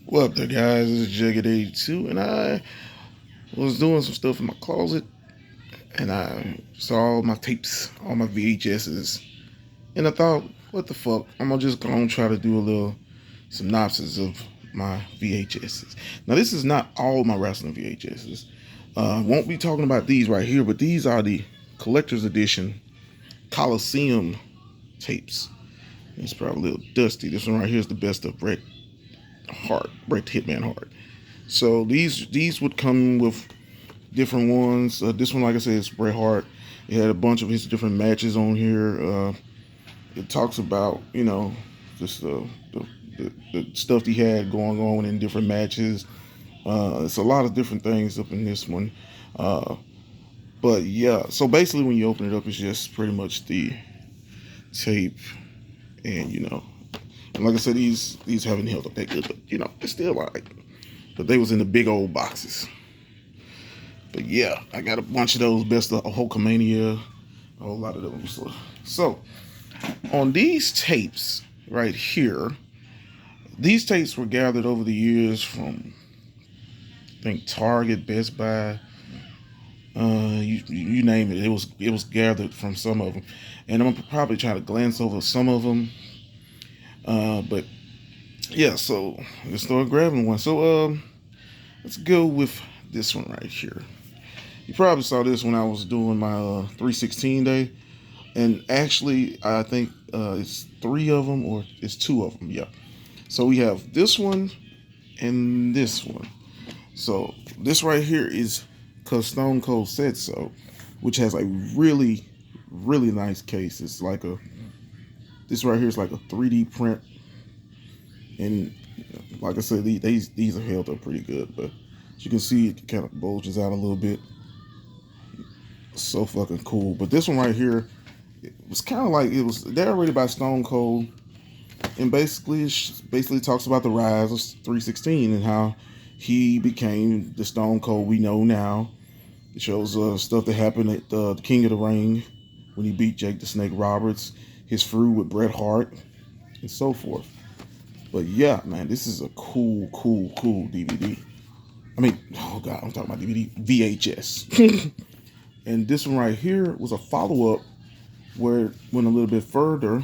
What up there, guys? This is Jagged82, and I was doing some stuff in my closet, and I saw all my tapes, all my VHSs, and I thought, what the fuck? I'm gonna just go and try to do a little synopsis of my VHSs. Now, this is not all my wrestling VHSs. Won't be talking about these right here, but these are the collector's edition Coliseum tapes. It's probably a little dusty. This one right here is the best of Bret Hitman Hart. So these would come with different ones. This one, like I said, is Bret Hart. It had a bunch of his different matches on here. It talks about just the stuff he had going on in different matches. It's a lot of different things up in this one. But yeah, so basically when you open it up, it's just pretty much the tape, and and like I said, these haven't held up that good, but it's still like. But they was in the big old boxes. But yeah, I got a bunch of those, best of Hulkamania, a whole lot of those. So on these tapes right here, these tapes were gathered over the years from, I think, Target, Best Buy, you name it. It was gathered from some of them, and I'm probably trying to glance over some of them. But yeah, so let's start grabbing one. So let's go with this one right here. You probably saw this when I was doing my 316 day, and actually I think it's three of them or it's two of them. Yeah. So we have this one and this one. So this right here is because Stone Cold said so, which has a really, really nice case. It's like this right here is like a 3D print, and like I said, these are held up pretty good. But as you can see, it kind of bulges out a little bit. So fucking cool. But this one right here, it was kind of like, it was narrated by Stone Cold, and basically talks about the rise of 316 and how he became the Stone Cold we know now. It shows stuff that happened at the King of the Ring when he beat Jake the Snake Roberts, his feud with Bret Hart, and so forth. But yeah, man, this is a cool DVD. I mean, oh god, I'm talking about DVD, VHS. And this one right here was a follow-up where it went a little bit further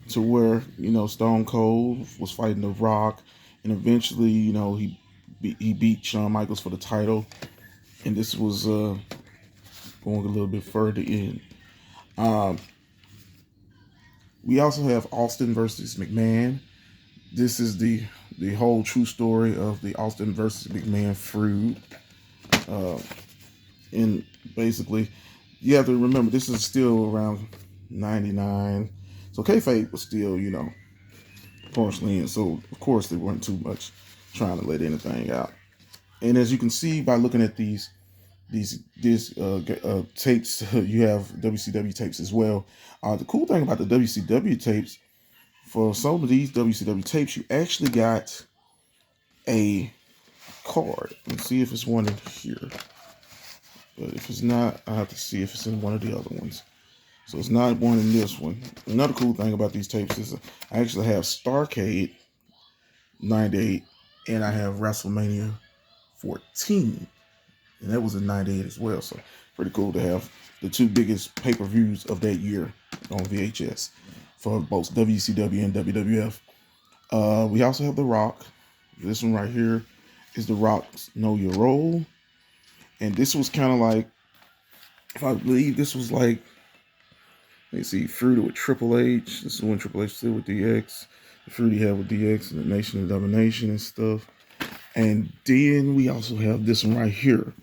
to where, Stone Cold was fighting The Rock, and eventually, he beat Shawn Michaels for the title. And this was going a little bit further in. We also have Austin versus McMahon. This is the whole true story of the Austin versus McMahon feud. And basically, you have to remember, this is still around 99. So kayfabe was still, partially in. So, of course, they weren't too much trying to let anything out. And as you can see by looking at these tapes, you have WCW tapes as well. The cool thing about the WCW tapes, for some of these WCW tapes, you actually got a card. Let's see if it's one in here. But if it's not, I have to see if it's in one of the other ones. So it's not one in this one. Another cool thing about these tapes is I actually have Starrcade 98, and I have WrestleMania 14. And that was in 98 as well. So pretty cool to have the two biggest pay-per-views of that year on VHS for both WCW and WWF. We also have The Rock. This one right here is The Rock's Know Your Role. And this was kind of like, if I believe this was like, let's see, feud with Triple H. This is when Triple H still with DX. The feud he had with DX and the Nation of Domination and stuff. And then we also have this one right here,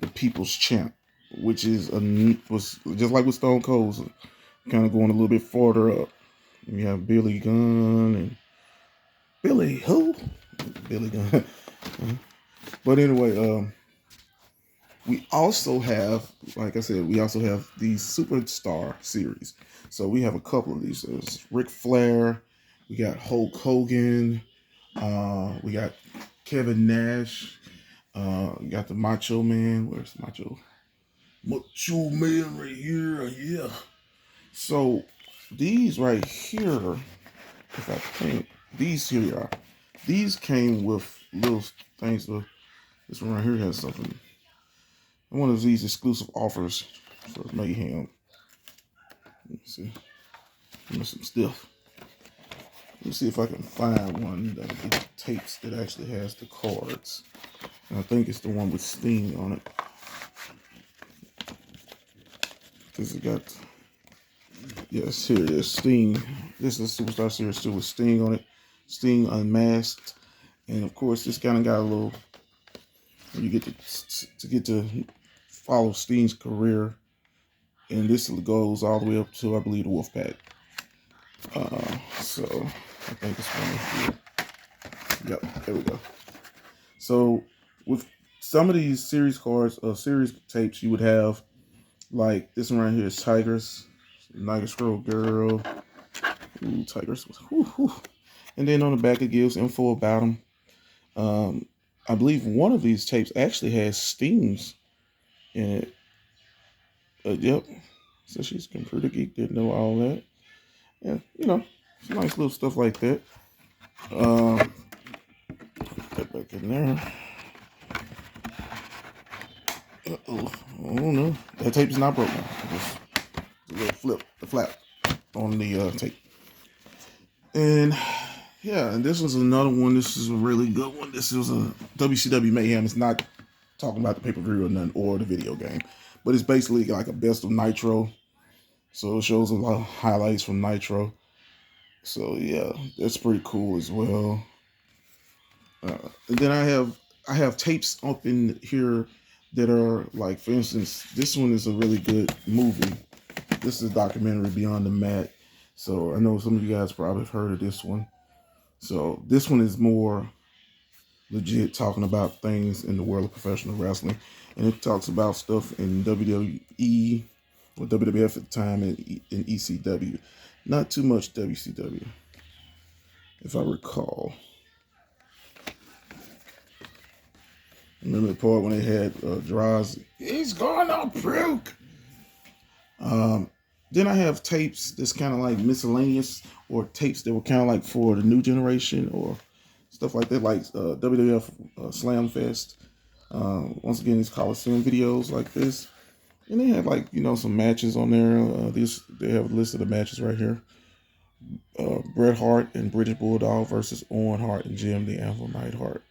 the People's Champ, which was just like with Stone Cold, kind of going a little bit farther up. We have Billy Gunn and Billy who? Billy Gunn. But anyway, we also have, like I said, we also have the Superstar series. So we have a couple of these. There's Ric Flair, we got Hulk Hogan, we got Kevin Nash, we got the Macho Man. Where's Macho? Macho Man right here, yeah. So these right here, if I think, these here are These came with little things. This one right here has something. One of these exclusive offers for Mayhem. Let me see. There's some stuff. Let me see if I can find one that the tapes that actually has the cards. And I think it's the one with Sting on it. Because it got, yes, here it is, Sting. This is Superstar Series 2 with Sting on it. Sting unmasked. And of course, this kind of got a little, you get to follow Sting's career. And this goes all the way up to, I believe, the Wolfpack. So I think it's one here. Yep, there we go. So with some of these series cards, series tapes, you would have like this one right here is Tigers, Niger Scroll Girl. Ooh, Tigers. Whew, whew. And then on the back it gives info about them. I believe one of these tapes actually has Stings in it. Yep. So she's a computer geek, didn't know all that. Yeah, you know, some nice little stuff like that. Get back in there. Uh-oh. Oh no. That tape is not broken. Just a little flap on the tape. And yeah, and this was another one. This is a really good one. This is a WCW Mayhem. It's not talking about the pay-per-view or nothing or the video game, but it's basically like a best of Nitro. So it shows a lot of highlights from Nitro. So yeah, that's pretty cool as well. And then I have tapes up in here that are like, for instance, this one is a really good movie. This is a documentary, Beyond the Mat. So I know some of you guys probably have heard of this one. So this one is more legit, talking about things in the world of professional wrestling. And it talks about stuff in WWE or WWF at the time and in ECW. Not too much WCW, if I recall. Remember the part when they had Droz, he's gonna puke. Then I have tapes that's kind of like miscellaneous, or tapes that were kind of like for the new generation or stuff like that, like WWF Slam Fest. Once again, these Coliseum videos like this. And they have like, you know, some matches on there. They have a list of the matches right here. Bret Hart and British Bulldog versus Owen Hart and Jim the Anvil Neidhart,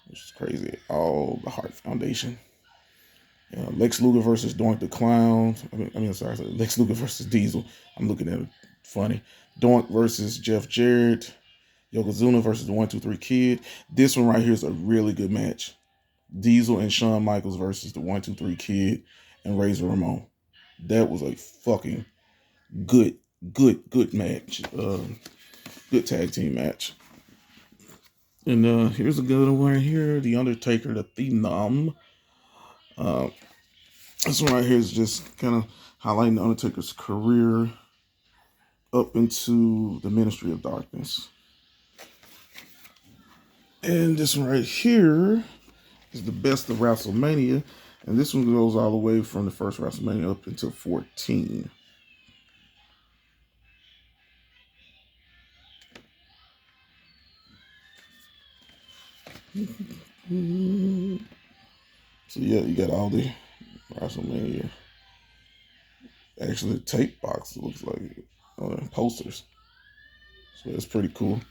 which is crazy. All the Hart Foundation. Lex Luger versus Doink the Clown. Sorry, Lex Luger versus Diesel. I'm looking at it funny. Doink versus Jeff Jarrett. Yokozuna versus the 1-2-3 Kid. This one right here is a really good match. Diesel and Shawn Michaels versus the 1-2-3 Kid and Razor Ramon. That was a fucking good match. Good tag team match. And here's a good one right here. The Undertaker, the Phenom. This one right here is just kind of highlighting the Undertaker's career up into the Ministry of Darkness. And this one right here is the best of WrestleMania. And this one goes all the way from the first WrestleMania up until 14. So yeah, you got all the WrestleMania. Actually, the tape box, it looks like posters. So it's pretty cool.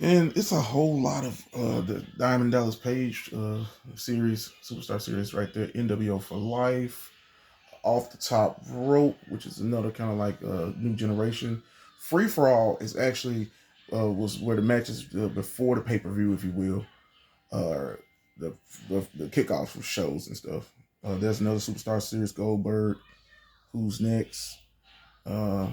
And it's a whole lot of the Diamond Dallas Page series, Superstar Series right there. NWO for Life, Off the Top Rope, which is another kind of like new generation. Free for All is actually was where the matches before the pay-per-view, if you will, the kickoffs for shows and stuff. There's another Superstar Series, Goldberg, Who's Next? You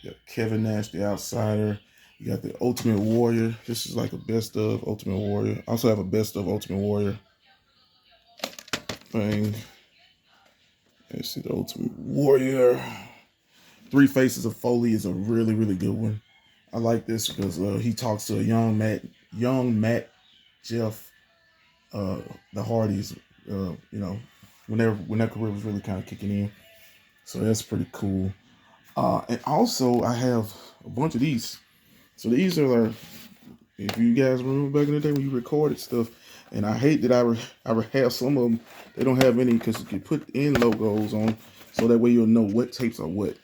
got Kevin Nash, the Outsider. You got the Ultimate Warrior. This is like a best of Ultimate Warrior. I also have a best of Ultimate Warrior thing. Let's see the Ultimate Warrior. Three Faces of Foley is a really, really good one. I like this because he talks to a young Matt, Jeff, the Hardys. You know, when their career was really kind of kicking in. So that's pretty cool. And also I have a bunch of these. So these are like, if you guys remember back in the day when you recorded stuff, and I hate that I have some of them, they don't have any because you can put in logos on, so that way you'll know what tapes are what.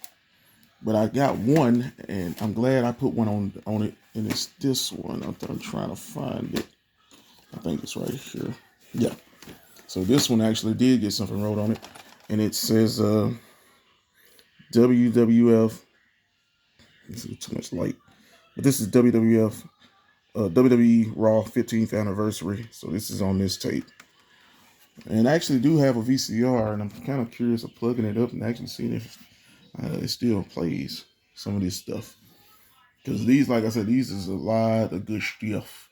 But I got one, and I'm glad I put one on it, and it's this one. I'm trying to find it. I think it's right here. Yeah. So this one actually did get something wrote on it, and it says WWF. This is too much light, but this is WWF WWE Raw 15th anniversary. So this is on this tape, and I actually do have a VCR, and I'm kind of curious of plugging it up and actually seeing if it still plays some of this stuff. Because these, like I said, these is a lot of good stuff,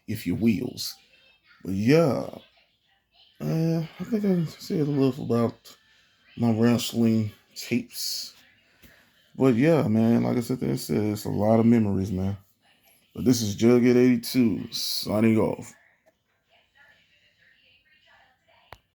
if you wills. But yeah, I think I said a little about my wrestling tapes. But yeah, man, like I said, it's a lot of memories, man. But this is Jughead 82 signing off.